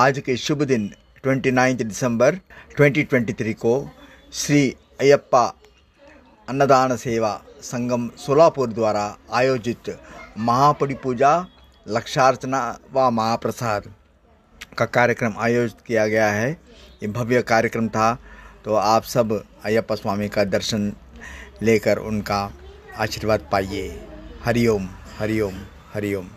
आज के शुभ दिन 29 दिसंबर 2023 को श्री अयप्पा अन्नदान सेवा संगम सोलापुर द्वारा आयोजित महापड़ी पूजा, लक्षार्चना व महाप्रसाद का कार्यक्रम आयोजित किया गया है। ये भव्य कार्यक्रम था, तो आप सब अयप्पा स्वामी का दर्शन लेकर उनका आशीर्वाद पाइए। हरिओम हरिओम हरिओम।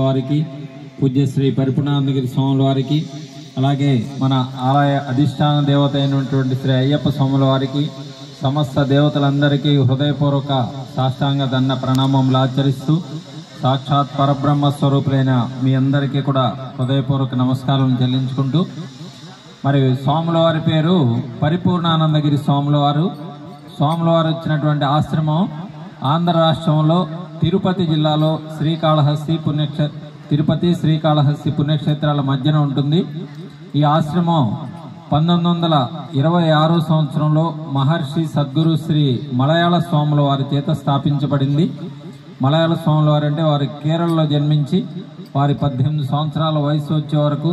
వారికి, పూజ్యశ్రీ పరిపూర్ణానందగిరి స్వాముల వారికి, అలాగే మన ఆలయ అధిష్టాన దేవత అయినటువంటి శ్రీ అయ్యప్ప స్వాముల వారికి, సమస్త దేవతలందరికీ హృదయపూర్వక సాష్టాంగ దండ ప్రణామములు ఆచరిస్తూ సాక్షాత్ పరబ్రహ్మ స్వరూపులైన మీ అందరికీ కూడా హృదయపూర్వక నమస్కారం చెల్లించుకుంటూ, మరి స్వాముల వారి పేరు పరిపూర్ణానందగిరి స్వాముల వారు. స్వాముల వారు వచ్చినటువంటి ఆశ్రమం ఆంధ్ర రాష్ట్రంలో తిరుపతి జిల్లాలో తిరుపతి శ్రీకాళహస్తి పుణ్యక్షేత్రాల మధ్యన ఉంటుంది. ఈ ఆశ్రమం 1926 సంవత్సరంలో మహర్షి సద్గురు శ్రీ మలయాళ స్వాముల వారి చేత స్థాపించబడింది. మలయాళ స్వాముల వారు అంటే వారి కేరళలో జన్మించి వారి 18 సంవత్సరాల వయసు వచ్చే వరకు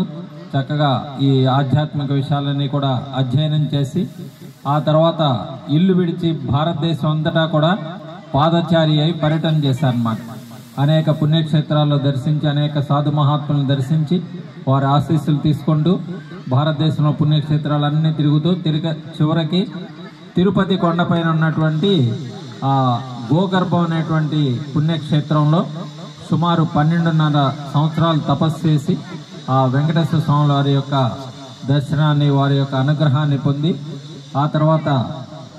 చక్కగా ఈ ఆధ్యాత్మిక విషయాలన్నీ కూడా అధ్యయనం చేసి ఆ తర్వాత ఇల్లు విడిచి భారతదేశం అంతటా కూడా పాదచారి అయి పర్యటన చేశారన్నమాట. అనేక పుణ్యక్షేత్రాల్లో దర్శించి అనేక సాధు మహాత్ములను దర్శించి వారి ఆశీస్సులు తీసుకుంటూ భారతదేశంలో పుణ్యక్షేత్రాలన్నీ తిరుగుతూ చివరికి తిరుపతి కొండపైన ఉన్నటువంటి ఆ గోగర్భం అనేటువంటి పుణ్యక్షేత్రంలో సుమారు 12.5 సంవత్సరాలు తపస్సు చేసి ఆ వెంకటేశ్వర స్వామి వారి యొక్క దర్శనాన్ని, వారి యొక్క అనుగ్రహాన్ని పొంది ఆ తర్వాత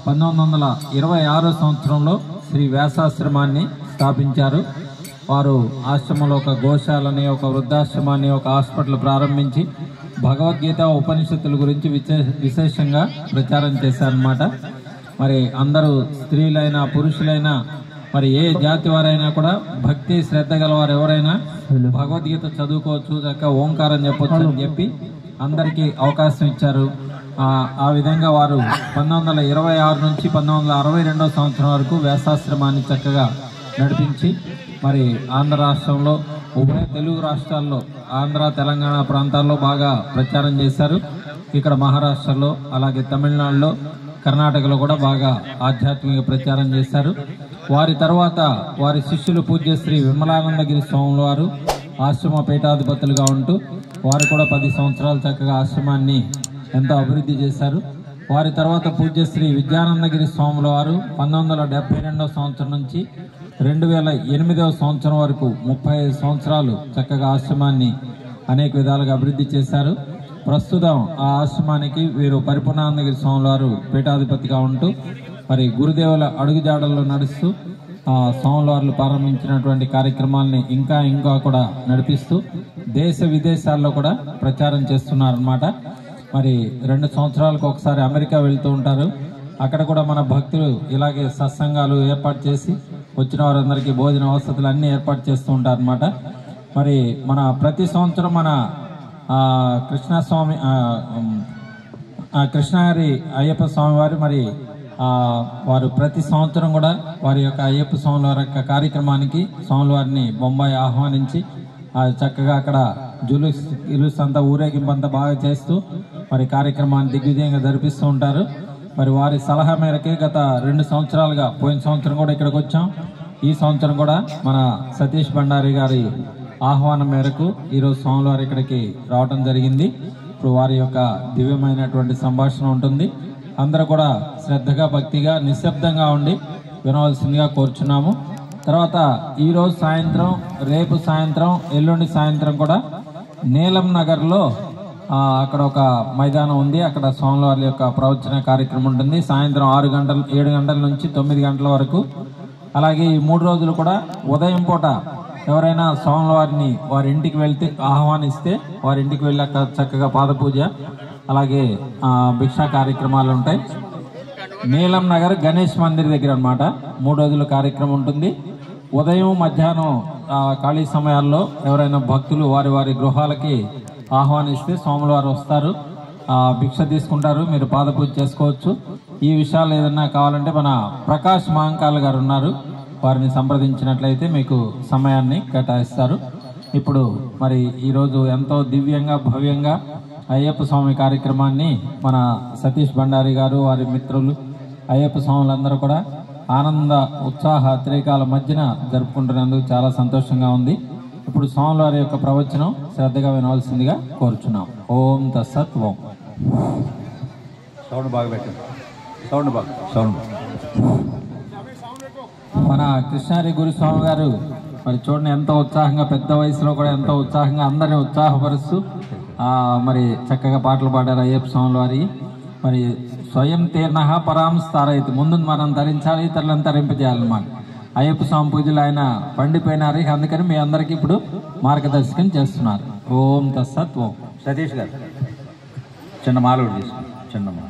1926 సంవత్సరంలో శ్రీ వ్యాసాశ్రమాన్ని స్థాపించారు. వారు ఆశ్రమంలో ఒక గోశాలని, ఒక వృద్ధాశ్రమాన్ని, ఒక హాస్పిటల్ ప్రారంభించి భగవద్గీత ఉపనిషత్తుల గురించి విశేషంగా ప్రచారం చేశారన్నమాట. మరి అందరూ స్త్రీలైనా పురుషులైనా మరి ఏ జాతి వారైనా కూడా భక్తి శ్రద్ధ గల వారు ఎవరైనా భగవద్గీత చదువుకోవచ్చు, చక్కగా ఓంకారం చెప్పొచ్చు అని చెప్పి అందరికీ అవకాశం ఇచ్చారు. ఆ విధంగా వారు 1926 నుంచి 1962 సంవత్సరం వరకు వ్యాసాశ్రమాన్ని చక్కగా నడిపించి మరి ఆంధ్ర రాష్ట్రంలో ఉభయ తెలుగు రాష్ట్రాల్లో ఆంధ్ర తెలంగాణ ప్రాంతాల్లో బాగా ప్రచారం చేశారు. ఇక్కడ మహారాష్ట్రలో అలాగే తమిళనాడులో కర్ణాటకలో కూడా బాగా ఆధ్యాత్మిక ప్రచారం చేశారు. వారి తర్వాత వారి శిష్యులు పూజ్యశ్రీ విమలానందగిరి స్వాముల వారు ఆశ్రమ పీఠాధిపతులుగా ఉంటూ వారు కూడా 10 సంవత్సరాలు చక్కగా ఆశ్రమాన్ని ఎంతో అభివృద్ధి చేశారు. వారి తర్వాత పూజ్యశ్రీ విద్యానందగిరి స్వాముల వారు 1972 సంవత్సరం నుంచి 2008 సంవత్సరం వరకు 35 సంవత్సరాలు చక్కగా ఆశ్రమాన్ని అనేక విధాలుగా అభివృద్ధి చేశారు. ప్రస్తుతం ఆ ఆశ్రమానికి వీరు పరిపూర్ణానందగిరి స్వాముల వారు పీఠాధిపతిగా ఉంటూ మరి గురుదేవుల అడుగుజాడల్లో నడుస్తూ స్వాముల వారు ప్రారంభించినటువంటి కార్యక్రమాల్ని ఇంకా కూడా నడిపిస్తూ దేశ విదేశాల్లో కూడా ప్రచారం చేస్తున్నారన్నమాట. మరి 2 సంవత్సరాలకు ఒకసారి అమెరికా వెళ్తూ ఉంటారు. అక్కడ కూడా మన భక్తులు ఇలాగే సత్సంగాలు ఏర్పాటు చేసి వచ్చిన వారందరికీ భోజన వసతులు అన్నీ ఏర్పాటు చేస్తూ ఉంటారు అన్నమాట. మరి మన ప్రతి సంవత్సరం మన కృష్ణగిరి అయ్యప్ప స్వామి వారు మరి వారు ప్రతి సంవత్సరం కూడా వారి యొక్క అయ్యప్ప స్వాముల వారి యొక్క కార్యక్రమానికి స్వాముల వారిని బొంబాయి ఆహ్వానించి చక్కగా అక్కడ జులుస్ అంతా ఊరేగింపు అంతా బాగా చేస్తూ మరి కార్యక్రమాన్ని దిగ్విజయంగా జరిపిస్తూ ఉంటారు. మరి వారి సలహా మేరకే గత 2 సంవత్సరాలుగా, పోయిన సంవత్సరం కూడా ఇక్కడికి వచ్చాం, ఈ సంవత్సరం కూడా మన సతీష్ భండారి గారి ఆహ్వానం మేరకు ఈరోజు స్వాముల వారు ఇక్కడికి రావడం జరిగింది. ఇప్పుడు వారి యొక్క దివ్యమైనటువంటి సంభాషణ ఉంటుంది. అందరూ కూడా శ్రద్ధగా భక్తిగా నిశ్శబ్దంగా ఉండి వినవలసిందిగా కోరుచున్నాము. తర్వాత ఈరోజు సాయంత్రం, రేపు సాయంత్రం, ఎల్లుండి సాయంత్రం కూడా నీలం నగర్లో అక్కడ ఒక మైదానం ఉంది. అక్కడ స్వాముల వారి యొక్క ప్రవచన కార్యక్రమం ఉంటుంది. సాయంత్రం 7 గంటల నుంచి 9 గంటల వరకు. అలాగే ఈ 3 రోజులు కూడా ఉదయం పూట ఎవరైనా స్వాముల వారిని వారి ఇంటికి వెళ్తే ఆహ్వానిస్తే వారి ఇంటికి వెళ్ళాక చక్కగా పాదపూజ అలాగే భిక్షా కార్యక్రమాలు ఉంటాయి. నీలం నగర్ గణేష్ మందిర్ దగ్గర అన్నమాట 3 రోజుల కార్యక్రమం ఉంటుంది. ఉదయం మధ్యాహ్నం ఖాళీ సమయాల్లో ఎవరైనా భక్తులు వారి వారి గృహాలకి ఆహ్వానిస్తే స్వాముల వారు వస్తారు, భిక్ష తీసుకుంటారు, మీరు పాదపూజ చేసుకోవచ్చు. ఈ విషయాలు ఏదన్నా కావాలంటే మన ప్రకాష్ మహంకాల్ గారు ఉన్నారు, వారిని సంప్రదించినట్లయితే మీకు సమయాన్ని కేటాయిస్తారు. ఇప్పుడు మరి ఈరోజు ఎంతో దివ్యంగా భవ్యంగా అయ్యప్ప స్వామి కార్యక్రమాన్ని మన సతీష్ భండారి గారు వారి మిత్రులు అయ్యప్ప స్వాములందరూ కూడా ఆనంద ఉత్సాహ అతిరేకాల మధ్యన జరుపుకుంటున్నందుకు చాలా సంతోషంగా ఉంది. ఇప్పుడు స్వాముల వారి యొక్క ప్రవచనం శ్రద్ధగా వినవలసిందిగా కోరుచున్నాం. ఓం తత్సత్. ఓం. సౌండ్ బాగా పెట్టండి. సౌండ్ బాగా. మన కృష్ణగిరి గురుస్వామి గారు మరి చూడండి ఎంతో ఉత్సాహంగా, పెద్ద వయసులో కూడా ఎంతో ఉత్సాహంగా అందరిని ఉత్సాహపరుస్తూ మరి చక్కగా పాటలు పాడారు అయ్యప్ప స్వామి వారి. మరి స్వయం తీర్ణ పరాంస్తారైతే, ముందు మనం ధరించాలి, ఇతరులను తరింపజేయాలన్నమాట. అయ్యప్ప స్వామి పూజలు ఆయన పండిపోయినారు, అందుకని మీ అందరికీ ఇప్పుడు మార్గదర్శకం చేస్తున్నారు. ఓం తత్సత్. ఓం. సతీష్ గారు చిన్న మాలూరు తీసుకుని చిన్న మాల.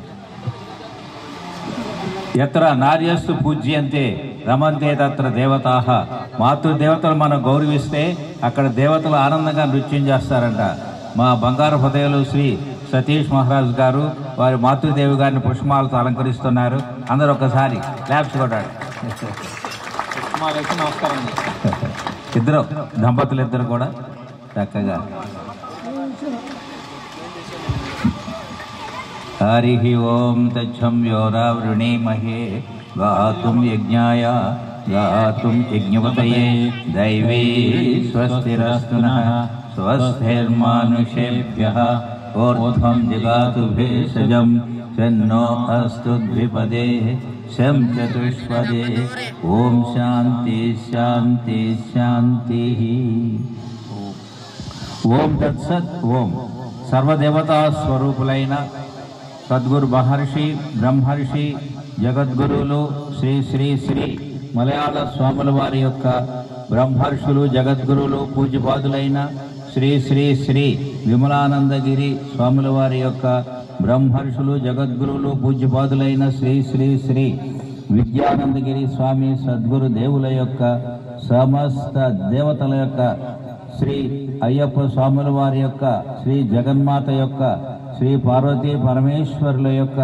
ఎత్ర నార్యస్తు పూజ్యంతే రమంతే తత్ర దేవతాహ. మాతృదేవతలు మనం గౌరవిస్తే అక్కడ దేవతలు ఆనందంగా నృత్యం చేస్తారంట. మా బంగారు హృదయాలు శ్రీ సతీష్ మహారాజ్ గారు వారి మాతృదేవి గారిని పుష్పమాలతో అలంకరిస్తున్నారు. అందరూ ఒకసారి క్లాప్స్ కొట్టాడు. నమస్కారం. ఇద్దరు దంపతులు ఇద్దరు కూడా చక్కగా. హరి ఓం తచ్చం యోరావృణీమహే గాతుం యజ్ఞాయ గాతుం యజ్ఞపతయే దైవీ స్వస్తిరస్తు నః స్వస్థైర్మానుషేభ్యః ఊర్ధ్వం జిగాతు భేషజం తన్నో అస్తు ద్విపదే శం చతుష్పదే. ఓం శాంతి శాంతి శాంతి. ఓం తత్సత్. ఓం. సర్వదేవతా స్వరూపులైన సద్గురు మహర్షి బ్రహ్మర్షి జగద్గురువులు శ్రీ శ్రీ శ్రీ మలయాళ స్వాముల వారి యొక్క బ్రహ్మర్షులు జగద్గురువులు పూజ్యపాదులైన శ్రీ శ్రీ శ్రీ విమలానందగిరి స్వాముల వారి యొక్క బ్రహ్మర్షులు జగద్గురువులు పూజ్యపాదులైన శ్రీ శ్రీ శ్రీ విద్యానందగిరి స్వామి సద్గురు దేవుల యొక్క సమస్త దేవతల యొక్క శ్రీ అయ్యప్ప స్వాముల వారి యొక్క శ్రీ జగన్మాత యొక్క శ్రీ పార్వతీ పరమేశ్వరుల యొక్క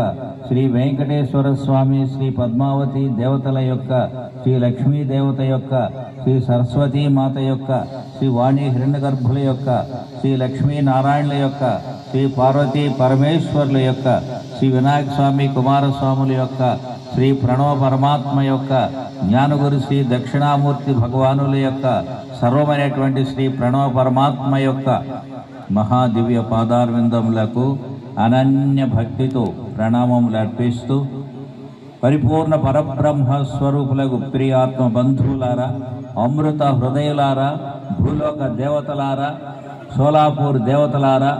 శ్రీ వెంకటేశ్వర స్వామి శ్రీ పద్మావతి దేవతల యొక్క శ్రీ లక్ష్మీ దేవత యొక్క శ్రీ సరస్వతీ మాత యొక్క శ్రీ వాణి హిరణ్యగర్భుల యొక్క శ్రీ లక్ష్మీ నారాయణుల యొక్క శ్రీ పార్వతీ పరమేశ్వరుల యొక్క శ్రీ వినాయక స్వామి కుమారస్వాముల యొక్క శ్రీ ప్రణవ పరమాత్మ యొక్క జ్ఞానగురు శ్రీ దక్షిణామూర్తి భగవానుల యొక్క సర్వమైనటువంటి శ్రీ ప్రణవ పరమాత్మ యొక్క మహాదివ్య పాదారవిందములకు అనన్య భక్తితో ప్రణామములు అర్పిస్తూ పరిపూర్ణ పరబ్రహ్మ స్వరూపులకు ప్రియాత్మ బంధువులారా, అమృత హృదయులారా, భూలోక దేవతలారా, సోలాపూర్ దేవతలారా,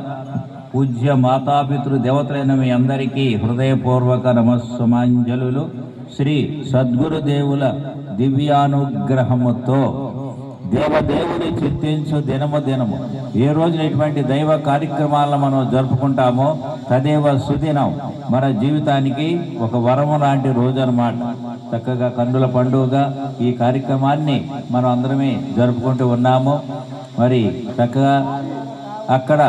పూజ్య మాతాపితృ దేవతలైన మీ అందరికీ హృదయపూర్వక నమస్సుమాంజలులు. శ్రీ సద్గురుదేవుల దివ్యానుగ్రహముతో దేవదేవుని చింతించు దినము దినము. ఏ రోజున ఇటువంటి దైవ కార్యక్రమాలను మనం జరుపుకుంటామో తదేవ సుదినం, మన జీవితానికి ఒక వరము లాంటి రోజు అన్నమాట. చక్కగా కన్నుల పండుగగా ఈ కార్యక్రమాన్ని మనం అందరమే జరుపుకుంటూ ఉన్నాము. మరి చక్కగా అక్కడ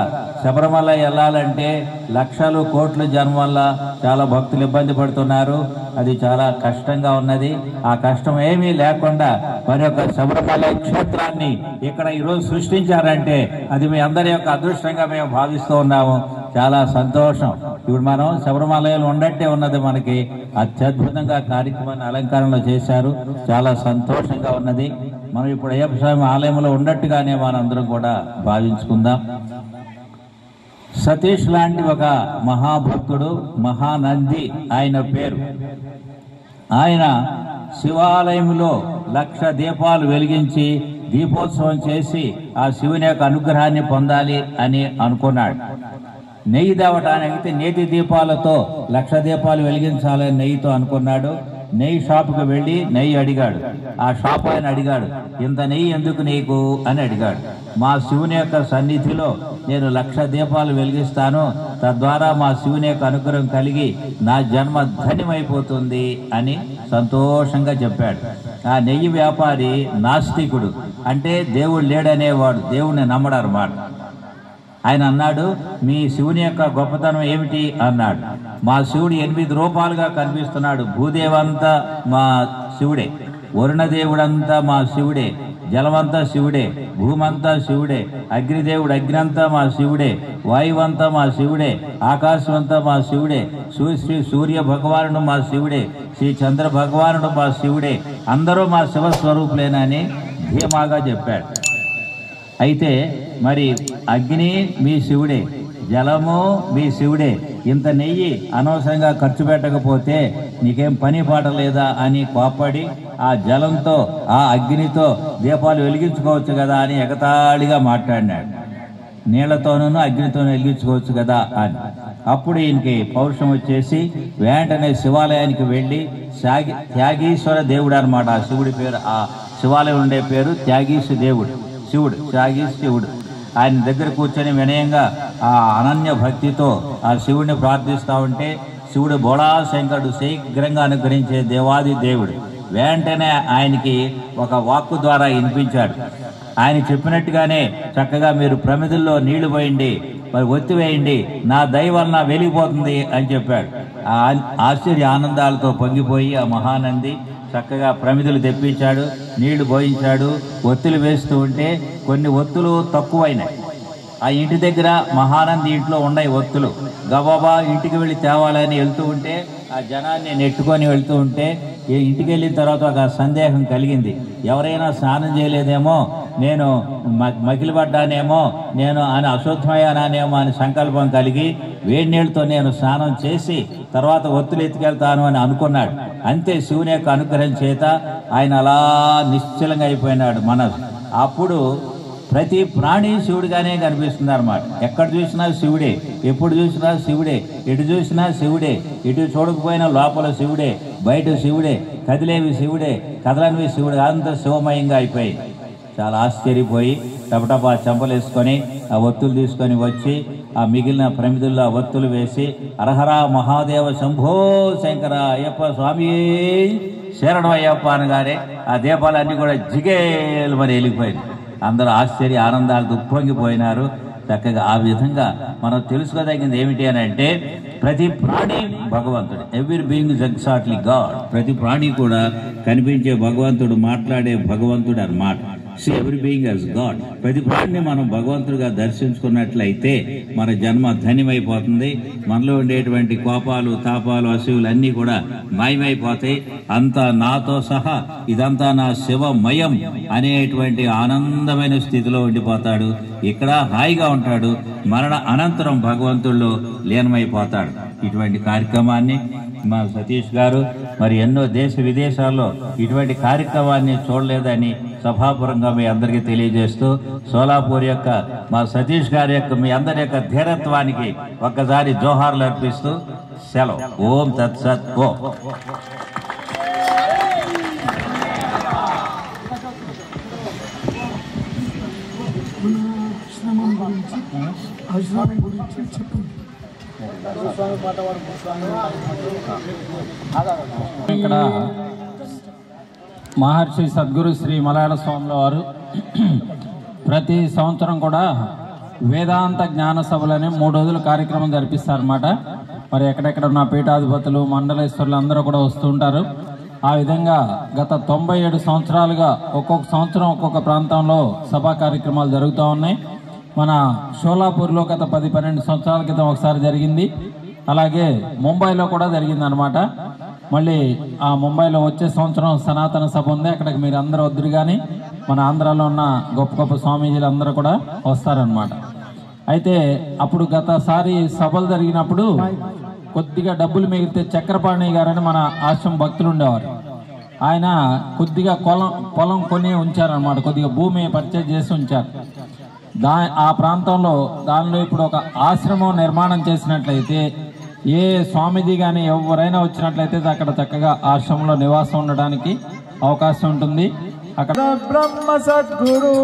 శబరిమల వెళ్ళాలంటే లక్షలు కోట్ల జనం వల్ల చాలా భక్తులు ఇబ్బంది పడుతున్నారు. అది చాలా కష్టంగా ఉన్నది. ఆ కష్టం ఏమీ లేకుండా మరి యొక్క శబరిమల క్షేత్రాన్ని ఇక్కడ ఈరోజు సృష్టించారంటే అది మీ అందరి యొక్క అదృష్టంగా మేము భావిస్తూ ఉన్నాము. చాలా సంతోషం. ఇప్పుడు మనం శబరిమలలో ఉండట్టే ఉన్నది. మనకి అత్యద్భుతంగా కార్యక్రమాన్ని అలంకరణలో చేశారు. చాలా సంతోషంగా ఉన్నది. మనం ఇప్పుడు అయ్యప్ప స్వామి ఆలయంలో ఉన్నట్టుగానే మనందరం కూడా భావించుకుందాం. సతీష్ లాంటి ఒక మహాభక్తుడు, మహానంది ఆయన పేరు. ఆయన శివాలయంలో 1,00,000 దీపాలు వెలిగించి దీపోత్సవం చేసి ఆ శివుని యొక్క అనుగ్రహాన్ని పొందాలి అని అనుకున్నాడు. నెయ్యి తేవటానికి నేతి దీపాలతో 1,00,000 దీపాలు వెలిగించాలని నెయ్యితో అనుకున్నాడు. నెయ్యి షాపుకి వెళ్ళి నెయ్యి అడిగాడు. ఆ షాప్ ఆయన అడిగాడు, ఇంత నెయ్యి ఎందుకు నీకు అని అడిగాడు. మా శివుని యొక్క సన్నిధిలో నేను 1,00,000 దీపాలు వెలిగిస్తాను, తద్వారా మా శివుని యొక్క అనుగ్రహం కలిగి నా జన్మ ధన్యమైపోతుంది అని సంతోషంగా చెప్పాడు. ఆ నెయ్యి వ్యాపారి నాస్తికుడు, అంటే దేవుడు లేడనేవాడు, దేవుడిని నమ్మడన్నమాట. ఆయన అన్నాడు, మీ శివుని యొక్క గొప్పతనం ఏమిటి అన్నాడు. మా శివుడు 8 రూపాలుగా కనిపిస్తున్నాడు. భూదేవంతా మా శివుడే, వరుణదేవుడంతా మా శివుడే, జలమంతా శివుడే, భూమంతా శివుడే, అగ్నిదేవుడు అగ్నంతా మా శివుడే, వాయువంతా మా శివుడే, ఆకాశమంతా మా శివుడే, శ్రీ సూర్య భగవానుడు మా శివుడే, శ్రీ చంద్ర భగవానుడు మా శివుడే, అందరూ మా శివస్వరూపులేనని ధీమాగా చెప్పాడు. అయితే మరి అగ్ని మీ శివుడే, జలము మీ శివుడే, ఇంత నెయ్యి అనవసరంగా ఖర్చు పెట్టకపోతే నీకేం పని పాట లేదా అని కోప్పడి ఆ జలంతో ఆ అగ్నితో దీపాలు వెలిగించుకోవచ్చు కదా అని ఎగతాళిగా మాట్లాడినాడు. నీళ్లతోనూ అగ్నితోనూ వెలిగించుకోవచ్చు కదా అని. అప్పుడు ఈయనకి పౌరుషం వచ్చేసి వెంటనే శివాలయానికి వెళ్ళి త్యాగీశ్వర దేవుడు అనమాట ఆ శివుడి పేరు. ఆ శివాలయం ఉండే పేరు త్యాగీశ్వర దేవుడు, శివుడు. ఆయన దగ్గర కూర్చొని వినయంగా ఆ అనన్య భక్తితో ఆ శివుడిని ప్రార్థిస్తూ ఉంటే శివుడు బోళాశంకరుడు శీఘ్రంగా అనుగ్రహించే దేవాది దేవుడు వెంటనే ఆయనకి ఒక వాక్కు ద్వారా వినిపించాడు. ఆయన చెప్పినట్టుగానే చక్కగా మీరు ప్రమిదల్లో నీళ్లు పోయండి, మరి ఒత్తివేయండి, నా దయ వలన వెలిగిపోతుంది అని చెప్పాడు. ఆ ఆశ్చర్య ఆనందాలతో పొంగిపోయి ఆ మహానంది చక్కగా ప్రమిదలు తెప్పించాడు, నీళ్లు పోయించాడు. ఒత్తులు వేస్తూ ఉంటే కొన్ని ఒత్తులు తక్కువైనాయి. ఆ ఇంటి దగ్గర మహానంది ఇంట్లో ఉన్నాయి ఒత్తులు. గబాబా ఇంటికి వెళ్ళి తేవాలని వెళ్తూ ఉంటే ఆ జనాన్ని నెట్టుకొని వెళ్తూ ఉంటే ఇంటికి వెళ్ళిన తర్వాత ఒక సందేహం కలిగింది. ఎవరైనా స్నానం చేయలేదేమో, నేను మకిలిపడ్డానేమో, నేను అని అశుద్ధమయ్యానేమో అని సంకల్పం కలిగి వేడి నీళ్ళతో నేను స్నానం చేసి తర్వాత ఒత్తులు ఎత్తుకెళ్తాను అని అనుకున్నాడు. అంతే శివుని యొక్క అనుగ్రహం చేత ఆయన అలా నిశ్చలంగా అయిపోయినాడు మనసు. అప్పుడు ప్రతి ప్రాణి శివుడిగానే కనిపిస్తుంది అనమాట. ఎక్కడ చూసినా శివుడే, ఎప్పుడు చూసినా శివుడే, ఎటు చూసినా శివుడే, ఇటు చూడకపోయినా లోపల శివుడే, బయట శివుడే, కదిలేవి శివుడే, కదలనివి శివుడే, అంత శివమయంగా అయిపోయి చాలా ఆశ్చర్యపోయి టపటపా చెంపలేసుకొని ఆ ఒత్తులు తీసుకొని వచ్చి ఆ మిగిలిన ప్రమిదుల్లో ఆ ఒత్తులు వేసి హరహర మహాదేవ శంభో శంకర అయ్యప్ప స్వామి శరణం అయ్యప్ప అనగానే ఆ దీపాలన్నీ కూడా జిగేలు మరి వెళ్ళిపోయింది. అందరూ ఆశ్చర్య ఆనందాలతో ఉప్పొంగిపోయినారు. చక్కగా ఆ విధంగా మనం తెలుసుకోదగింది ఏమిటి అని అంటే ప్రతి ప్రాణి భగవంతుడు. Every being is exactly God. ప్రతి ప్రాణి కూడా కనిపించే భగవంతుడు, మాట్లాడే భగవంతుడు అన్నమాట. Every being as God. ప్రతి ప్రాణిని మనం భగవంతుడిగా దర్శించుకున్నట్లయితే మన జన్మ ధన్యమైపోతుంది. మనలో ఉండేటువంటి కోపాలు, తాపాలు, అసూయలు అన్నీ కూడా మాయమైపోతాయి. అంతా నాతో సహా ఇదంతా నా శివమయం అనేటువంటి ఆనందమైన స్థితిలో ఉండిపోతాడు. ఇక్కడ హాయిగా ఉంటాడు. మరణ అనంతరం భగవంతుల్లో లీనమైపోతాడు. ఇటువంటి కార్యక్రమాన్ని మా సతీష్ గారు మరి ఎన్నో దేశ విదేశాల్లో ఇటువంటి కార్యక్రమాన్ని చూడలేదని సభాపురంగా మీ అందరికీ తెలియజేస్తూ సోలాపూర్ యొక్క మా సతీష్ గారి యొక్క మీ అందరి యొక్క ధీరత్వానికి ఒక్కసారి జోహార్లు అర్పిస్తూ సెలవు. ఓం తత్సత్. ఓ ఇక్కడ మహర్షి సద్గురు శ్రీ మలయాళ స్వాముల వారు ప్రతి సంవత్సరం కూడా వేదాంత జ్ఞాన సభలని 3 రోజుల కార్యక్రమం జరిపిస్తారన్నమాట. మరి ఎక్కడెక్కడ ఉన్న పీఠాధిపతులు, మండలేశ్వరులు అందరూ కూడా వస్తుంటారు. ఆ విధంగా గత 97 సంవత్సరాలుగా ఒక్కొక్క సంవత్సరం ఒక్కొక్క ప్రాంతంలో సభా కార్యక్రమాలు జరుగుతూ ఉన్నాయి. మన షోలాపూర్లో గత 10-12 సంవత్సరాల క్రితం ఒకసారి జరిగింది. అలాగే ముంబైలో కూడా జరిగింది అనమాట. మళ్ళీ ఆ ముంబైలో వచ్చే సంవత్సరం సనాతన సభ ఉంది. అక్కడికి మీరు అందరూ వద్దురు కానీ మన ఆంధ్రాలో ఉన్న గొప్ప గొప్ప స్వామీజీలు అందరూ కూడా వస్తారనమాట. అయితే అప్పుడు గతసారి సభలు జరిగినప్పుడు కొద్దిగా డబ్బులు మిగిలితే చక్రపాణి గారని మన ఆశ్రమం భక్తులు ఉండేవారు. ఆయన కొద్దిగా పొలం కొని ఉంచారనమాట. కొద్దిగా భూమి పర్చేజ్ చేసి ఉంచారు. ఆ ప్రాంతంలో దానిలో ఇప్పుడు ఒక ఆశ్రమం నిర్మాణం చేసినట్లయితే ఏ స్వామీజీ కానీ ఎవరైనా వచ్చినట్లయితే అక్కడ చక్కగా ఆశ్రమంలో నివాసం ఉండడానికి అవకాశం ఉంటుంది. అక్కడ బ్రహ్మ సద్గురు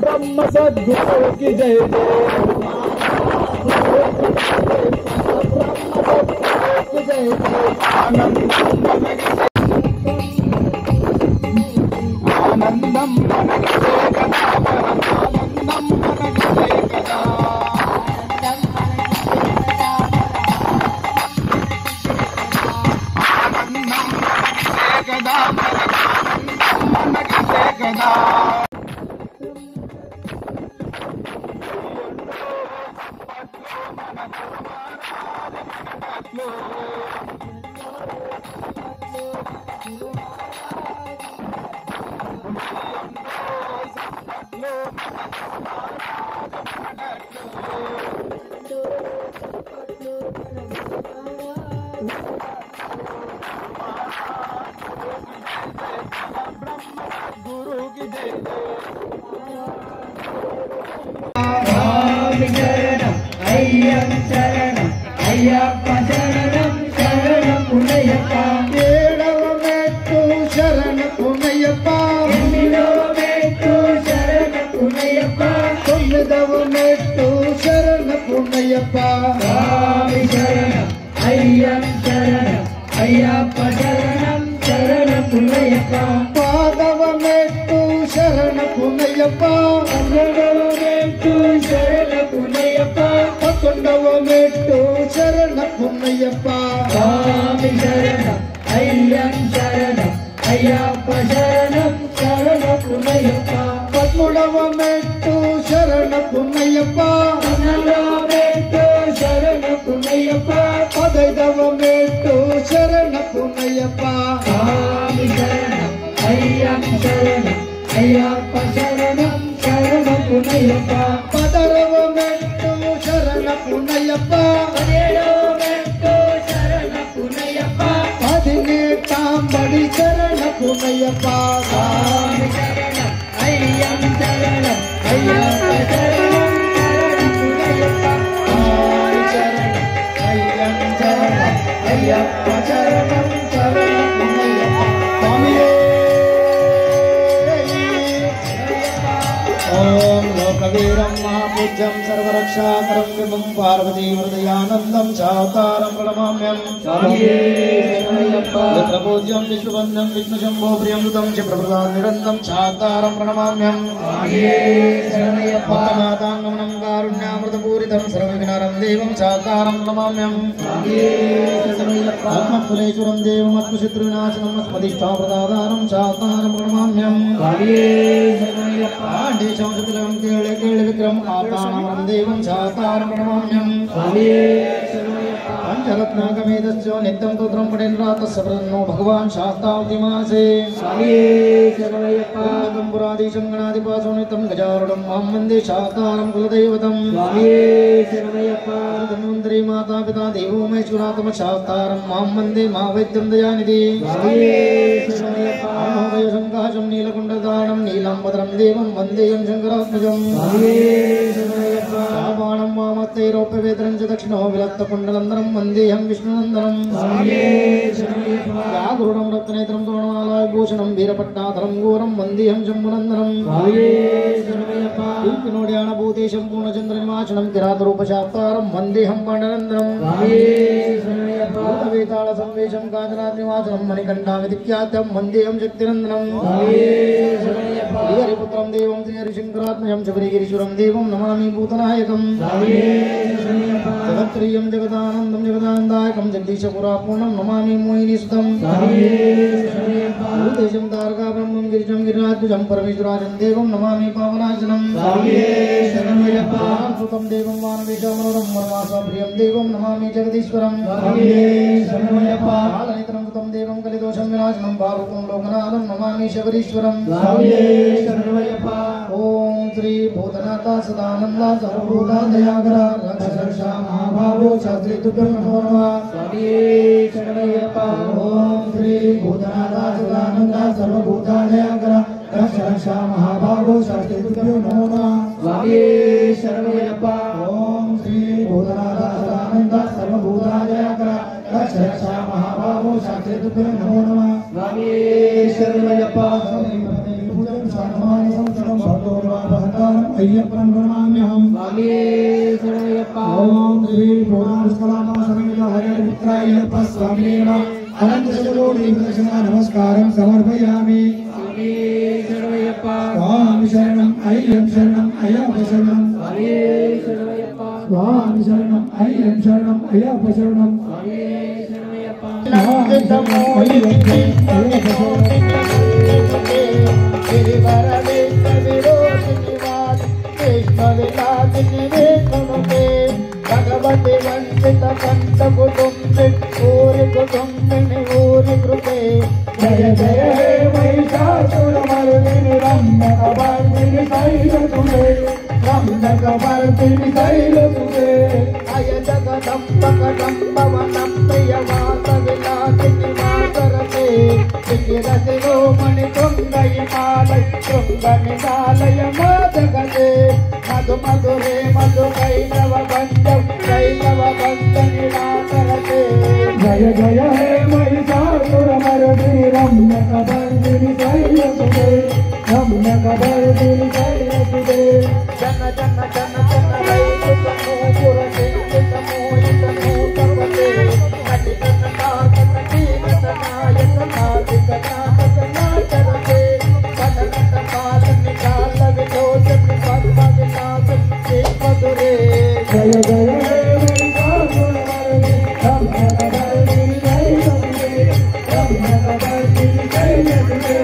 ब्रह्म सद्गुरु की जय आनंदम गुरु की जय शरणम अय्यम शरणम अय्यप्प शरणम शरणम पुनयप्पा केळव मेट्टु शरण पुनयप्पा एमिलो मेट्टु शरण पुनयप्पा तोम्मिदव मेट्टु शरण पुनयप्पा स्वामी शरणम अय्यम शरणम अय्यप्प शरणम शरण पुनयप्पा पादव मेट्टु शरण पुनयप्पा अंगडव मेट्टु शरण पुनयप्पा पकुंडव मेट्टु शरण पुनयप्पा स्वामी शरणम अय्यम शरणम अय्यप्प शरणम शरण पुनयप्पा पद्मुडव मेट्टु शरण पुनयप्पा पन्नडव मेट्टु शरण पुनयप्पा पदैदव मेट्टु शरण पुनयप्पा स्वामी शरणम अय्यम शरणम अय्यप्प शरणम शरण पुनयप्पा पदरव मेट्टु शरण पुनयप्पा पदेडव मेट्टु शरण पुनयप्पा पदिनेट्टांबडि शरण पुनयप्पा स्वामी शरणम अय्यम शरणम अय्यप्प शरणम शरण पुनयप्पा स्वामी शरणम अय्यम शरणम अय्यप्प शरणम शरण पुनयप्पा स्वामी ओम लोकवीरं महापूज्यं सर्वरक्षाकरं विभुं पार्वती हृदयानन्दं सावतारं प्रणमाम्यं यत्र पूज्यं विष्णुवन्दं विष्णुशम्भो प्रियमृतं च प्रभृतां निरन्तं सावतारं प्रणमाम्यं माताङ्गमनं कारुण्यामृतपूरितं सर्वविघ्नहरं देवं सावतारं प्रणमाम्यं आत्मकुलेश्वरं देवम् आत्मशत्रुविनाशनम् अस्मदिष्टाप्रदातारं सावतारं प्रणमाम्यं पाण्डेशंसतिलं केळे विक्रम आतानामं देवं सावतारं प्रणमाम्यं पांचरत्नाकमेतस्य नित्यं तोत्रं पठेन्द्र तस्य प्रसन्नो भगवान् शास्त्रावति मासे पुराधीशं गणाधिपासोनितं गजारूढं मां वन्दे शास्तारं कुलदैवतं धन्वन्तरी माता पिता देवो महेश्वरात्म शास्तारं मां वन्दे मा वैद्यं दयानिधि शङ्काशं नीलकुण्डदानं नीलाम्बरं देवं वन्देयं शङ्करात्मजं शापाणं वामत्तैरोप्यवेत्रं च दक्षिणो विलत्तकुण्डलन्दरं वन्देऽहं विष्णुनन्दनं व्याघ्रूढं रत्नेत्रं तोरणमालाविभूषणं वीरपट्टाधरं घोरं वन्देऽहं शम्भुनन्दनं विनोड्यानभूतेशं पूर्णचन्द्रनिवासनं किरातरूपशास्तारं वन्देऽहं पाण्डनन्दनं भूतवेतालसंवेशं काञ्चनाद्रिवासनं मणिकण्ठामितिख्यातं वन्देऽहं शक्तिनन्दनं श्रीहरिपुत्रं देवं श्रीहरिशङ्करात्मजं शबरिगिरीश्वरं देवं नमामि भूतनायकं जगत्प्रियं जगदानन्दं जगदानन्दायकं जगदीशपुरापूर्णं नमामि मोहिनीसुतं भूतेशं तारका ब्रह्मं गिरिजं गिरिराजं परमेश्वराजं देवं नमामि पावनाशनं सुतं देवं मानवेशमनोरं वनवासप्रियं देवं नमामि जगदीश्वरं कालनेत्रं सुतं देवं कलिदोषं विनाशनं भारूपं लोकनाथं नमामि शबरीश्वरं ओम श्री भूतनाथ सदानंद सर्वभूता दयाकरा रक्षा महाभावो शास्त्री तुभ्यं नमो नमः ओम श्री भूतनाथ सदानंद सर्वभूता दयाकरा रक्षा महाभावो शास्त्री तुभ्यं नमो नमः ओम श्री भूतनाथ सदानंद सर्वभूता दयाकरा रक्षा महाभावो शास्त्री तुभ्यं नमो नमः अय्यप्पं नमाम्यहं ओम श्री हरिपुत्राय स्वामी अनंत चतुर्कोटि प्रदक्षिणा नमस्कारं समर्पयामि स्वामी शरणं अय्यं शरणं अय्यप्प शरणं स्वामी शरणं अय्यं शरणं अय्यप्प शरणं भगवती वंशित पंत कुटुंबे ऊरि कुटुंबिनी ऊरि कृते जय जय हे महिषासुरमर्दिनि रम्यकपर्दिनि शैलसुते रम्यकपर्दिनि शैलसुते अय जगदम्ब कदम्ब वनं प्रियवासविलासिनि मातरते विकिरतिरो मणितुङ्गयमालय तुङ्गनिदालय मादगते मधु मधुरे मधु कैलव बन्धं कैलव बन्धनिराकरते जय जय हे महिषासुरमर्दिनि रम्यकपर्दिनि शैलसुते रम्यकपर्दिनि शैलसुते जन जन जन जन वैकुण्ठपुरते मोहितमोहितमोहितपते नटिकनायकनायकनायकनायकनायकनायकरते कनकपालनिकालविलोचनि पद्मविलासनि मधुरे जय जय हे महिषासुरमर्दिनि रम्यकपर्दिनि शैलसुते रम्यकपर्दिनि शैलसुते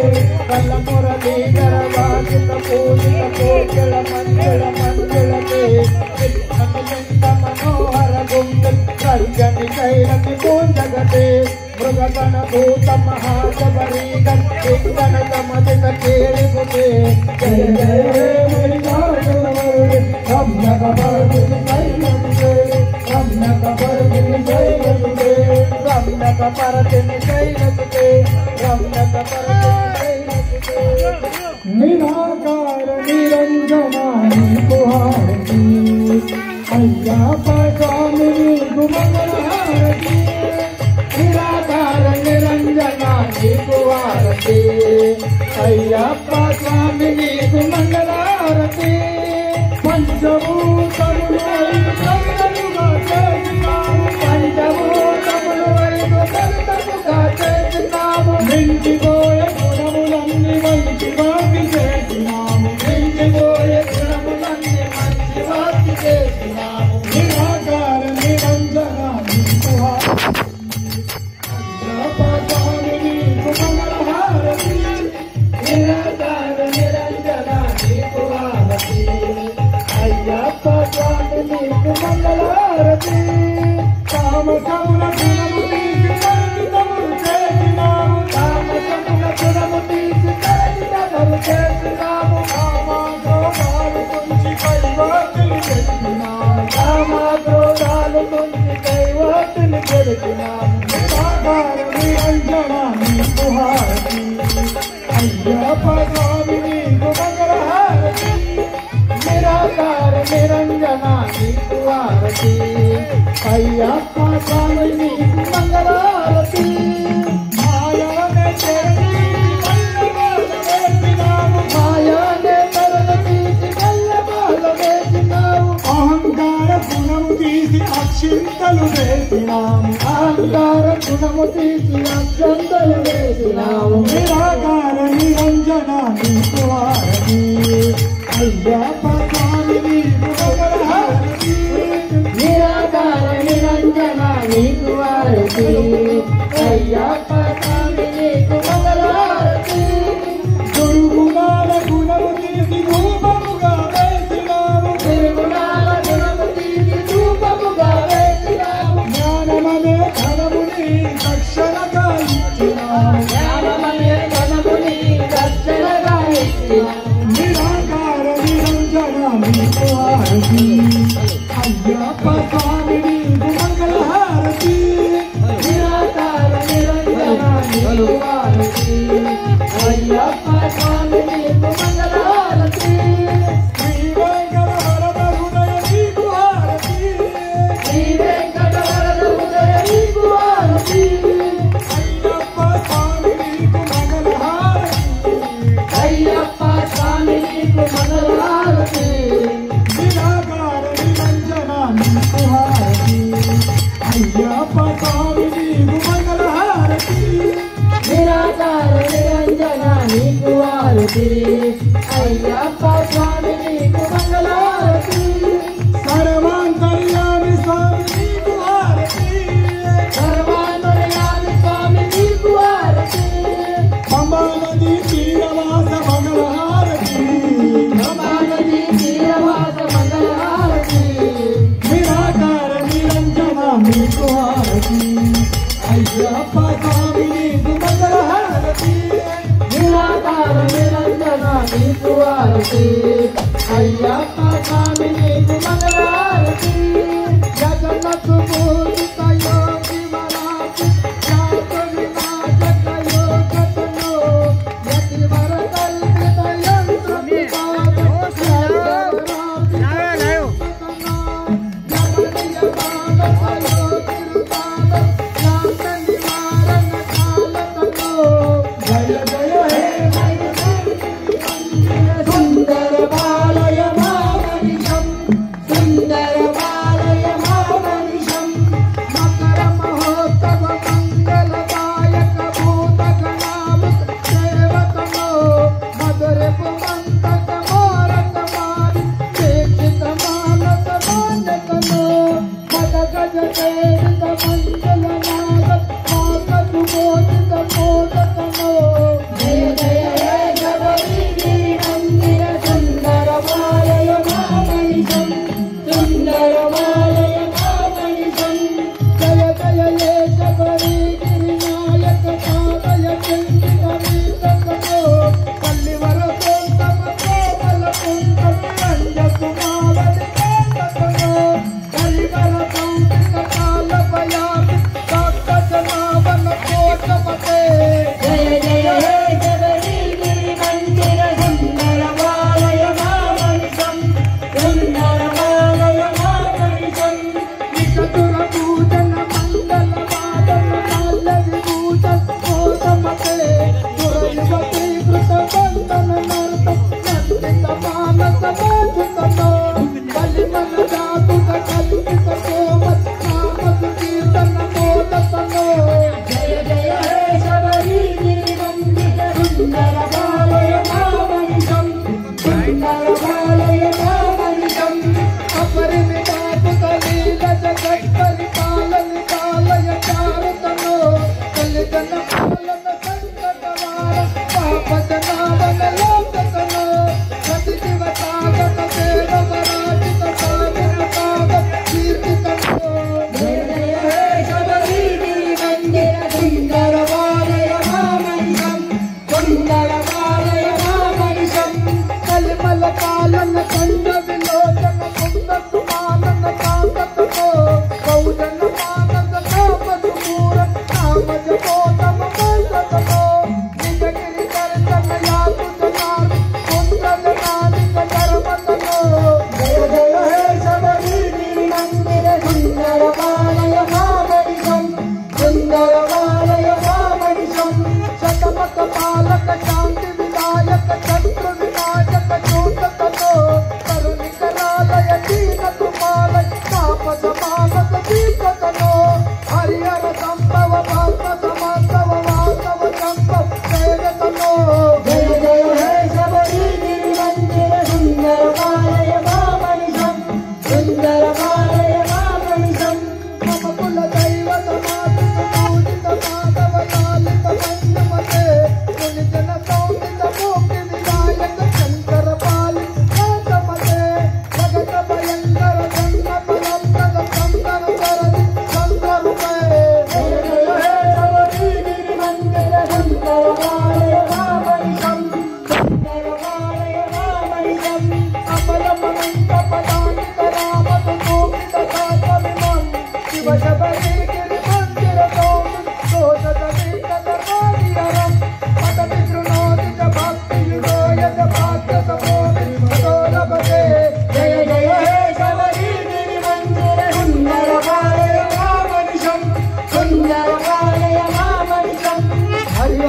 कलमुरलीधर वासित पूजित कोकिल मंगल मंगलते विष्णुलिंग मनोहर गुंड सर्जनि शैलति पूजगते मृगगण भूत महाशबरीगण इंगण समदित केलिपुते जय जय हे महिषासुरमर्दिनि रम्यकपर्दिनि शैलसुते रम्यकपर्दिनि शैलसुते रम्यकपर्दिनि शैलसुते रम्यकपर्दिनि निराकार निरंजनानि कुहारति अय्यप्प स्वामिनि गुमंगलहारति निराकार निरंजनानि कुहारति अय्यप्प स्वामिनि गुमंगलहारति पंचभूतमुలు ఐదు కన్నులుగా చేసినాము పంచభూతములు ఐదు కన్నులుగా చేసినాము నిండిపోయే గుణములన్నీ మంచి వాకి చేసినాము నిండిపోయే గుణములన్నీ మంచి వాకి చేసినాము నిరాకార నిరంజనాని కుహారతి కుమంగళహారతి నిరాకార నిరంజనాని కుహారతి అయ్యప్ప స్వామిని కుమంగళహారతి తామసముల గుణము తీసి తరచితములు చేసినాము తామసముల గుణము తీసి తరచితములు చేసినాము కామాగ్రోధాలు తుంచి కైవాతులు గెలిచినాము కామాగ్రోధాలు తుంచి కైవాతులు గెలిచినాము నిరాకార నిరంజన నీకు హారతి అయ్యప్ప స్వామి నీకు మంగళహారతి నిరాకార నిరంజన నీకు హారతి అయ్యప్ప స్వామి నీకు మంగళహారతి మాయనే తెరచి కళ్ళమాల వేసినావు మాయనే తెరచి కళ్ళమాల వేసినావు అహంకార గుణము తీసి అక్షింతలు వేసినాము అహంకార గుణము తీసి అక్షంతలు వేసినాము నిరాకార నిరంజన నీకు హారతి అయ్యప్ప స్వామి నీకు మంగళహారతి నిరాకార నిరంజన నీకు హారతి అయ్యప్ప స్వామి నీకు మంగళహారతి దుర్గుణాల గుణము తీసి రూపముగా వేసినాము దుర్గుణాల గుణము తీసి రూపముగా వేసినాము జ్ఞానమనే ధనముని దక్షిణగా ఇచ్చినాము జ్ఞానమనే ధనముని దక్షిణగా ఇచ్చినాము నిరాకార నిరంజన నీకు హారతి అయ్యప్ప స్వామి నీకు మంగళహారతి నిరాకార నిరంజన నీకు హారతి అయ్యప్ప స్వామి నీకు మంగళహారతి శ్రీ వెంకటవరద హృదయ నీకు హారతి శ్రీ వెంకటవరద హృదయ నీకు హారతి అయ్యప్ప స్వామి నీకు మంగళహారతి అయ్యప్ప స్వామి నీకు మంగళహారతి నిరాకార నిరంజన నీకు హారతి అయ్యప్ప స్వామి నీకు మంగళహారతి నిరాకార నిరంజన నీకు హారతి అయ్యప్ప స్వామి నీకు మంగళహారతి సర్వాంతర్యామి స్వామి నీకు హారతి సర్వాంతర్యామి స్వామి నీకు హారతి పంబానది తీరవాస మంగళహారతి పంబానది తీరవాస మంగళహారతి నిరాకార నిరంజన నీకు హారతి అయ్యప్ప స్వామి నీకు మంగళహారతి నిరాకార నిరంజన నీకు హారతి అయ్యప్ప స్వామి నీకు మంగళహారతి జగన్నకు పూజిత యోగి మరాఠి జాతని నాటక యోగతను యతి వర కల్పిత యంత్ర జయ జయ హే సుందర బాలయ మామనిషం సుందర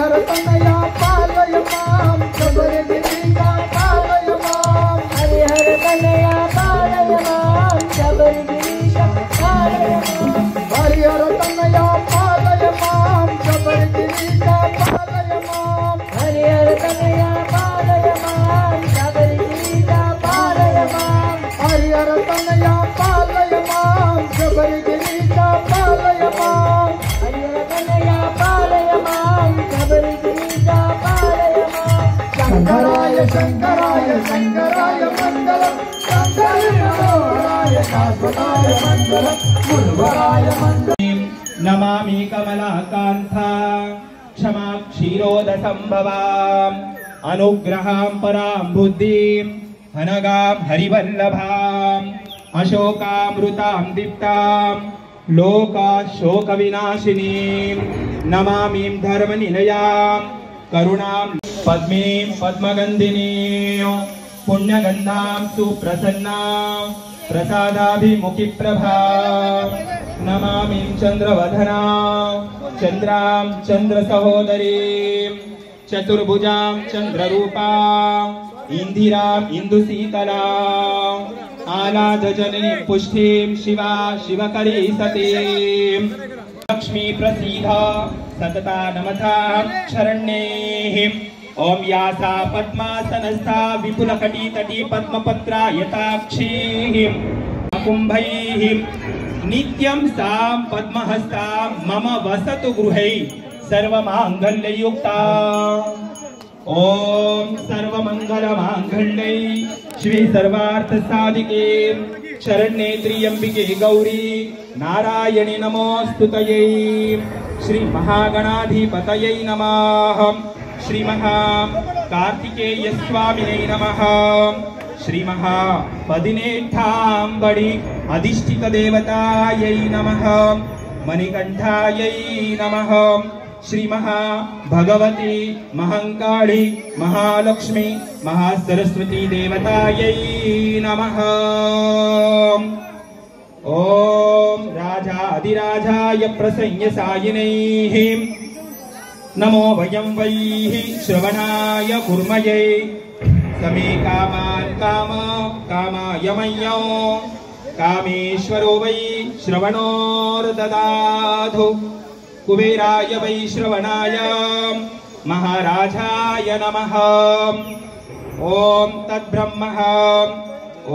हरिहर तनया पालय मां शबर गिरीशा पालय मां हरिहर तनया पालय मां शबर गिरीशा पालय मां हरिहर तनया पालय मां शबर गिरीशा पालय मां हरिहर तनया पालय मां शबर गिरीशा पालय मां हरिहर तनया पालय मां शबर गिरीशा पालय मां हरिहर तनया पालय मां शबर गिरीशा पालय मां शंकराय शंकराय शंकराय मंगलम शंकराय शाश्वताय मंगलम गुरुवराय मंगलम नमामि कमलाकान्ता क्षमा क्षीरोदसंभवाम् अनुग्रहां परां बुद्धिं अनगां हरिवल्लभाम् अशोकामृतां दीप्तां लोकशोकविनाशिनीं नमामि धर्मनिलयां करुणां पद्मीं पद्मगन्धिनीं पुण्यगन्धां सुप्रसन्नां प्रसादाभिमुखिप्रभां नमामि चन्द्रवदनां चन्द्रां चन्द्रसहोदरीं चतुर्भुजां चन्द्ररूपां इंदिरां इंदुशीतलां आलादजननीं पुष्टिं शिवा शिवकरी सतीं लक्ष्मी प्रसीदा सतता नमतां शरण्येः ओम यासा पद्मासनस्था विपुलकटितटी पद्मपत्रायताक्षीः कुम्भैः नित्यं सां पद्महस्तां मम वसतु गृहे सर्वमाङ्गल्ययुक्ता ओम सर्वमंगलमांगल्ये श्री सर्वार्थ साधिके शरण्ये त्र्यंबिके गौरी नारायणी नमोस्तुतये श्री महागणाधिपतये नमः श्री महा कार्तिकेय स्वामिने नमः श्री महा पदिनेठांबडी अधिष्ठित देवतायै नमः मणिकंठायै नमः श्री महा भगवती महंकाली महालक्ष्मी महासरस्वती देवतायै नमः ओम राजाधिराजाय प्रसन्यसायिनैः नमो वयं वैः श्रवणाय कुर्मये समे कामान् कामाय मय्यो कामेश्वरो वै श्रवणोर्ददातु कुबेराय वै श्रवणाय महाराजाय नमः ओम तद्ब्रह्मः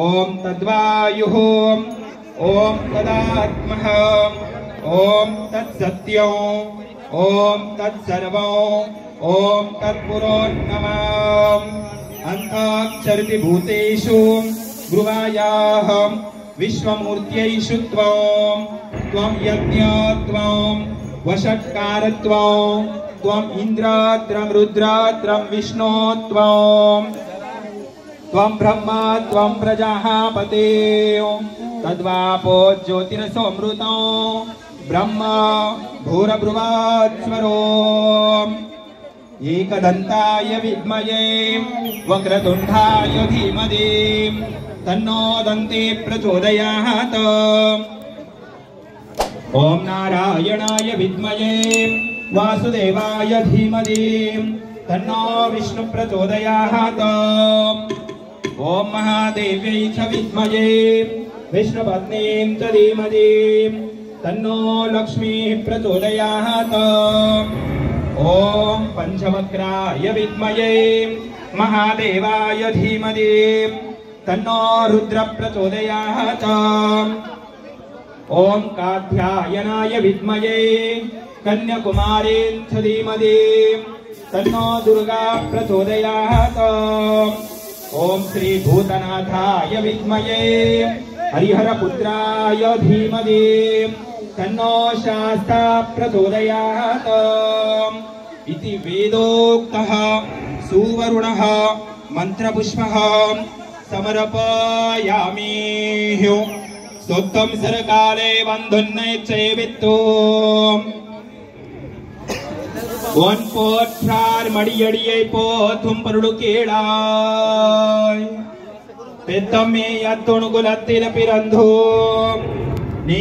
ओम तद्वायुः ओम तदात्मः ओम तत्सत्यम् ओम तत्सर्वम् ओम तत्पुरोन्नमः अन्ताक्षरति भूतेषु गुरुवायाः विश्वमूर्त्यैषु त्वं यज्ञत्वं वषट्कारत्वं त्वं इन्द्रात्रं रुद्रात्रं विष्णोत्वं त्वं ब्रह्मा त्वं प्रजापते तद्वापो ज्योतिरसोऽमृतं ब्रह्म भूरभुवात्स्वरो एकदन्ताय विद्महे वक्रतुण्डाय धीमहि तन्नो दन्ते प्रचोदयात् ओम नारायणाय विद्महे वासुदेवाय धीमहि तन्नो विष्णु प्रचोदयात् ओम महादेव्यै च विद्महे विष्णुपत्नीं च धीमहि तन्नो लक्ष्मी प्रचोदयात् ओम पंचवक्राय विद्महे महादेवाय धीमहि तन्नो रुद्र प्रचोदयात् ओम कात्यायनाय विद्महे कन्याकुमारीं च धीमहि तन्नो दुर्गा प्रचोदयात् ओम श्री भूतनाथाय विद्महे हरिहरपुत्राय धीमहि तन्नो शास्ता प्रचोदयात् इति वेदोक्तः सुवरुणः मंत्रपुष्पः समर्पयामि सोत्तम सरकाले वंदुन्नयचेवित्तु वन पोट फ्रार मडियडिये पोथुम परुडु केळाय पेत्तमे यत्तुणुगुलत्तिर पिरंधु नी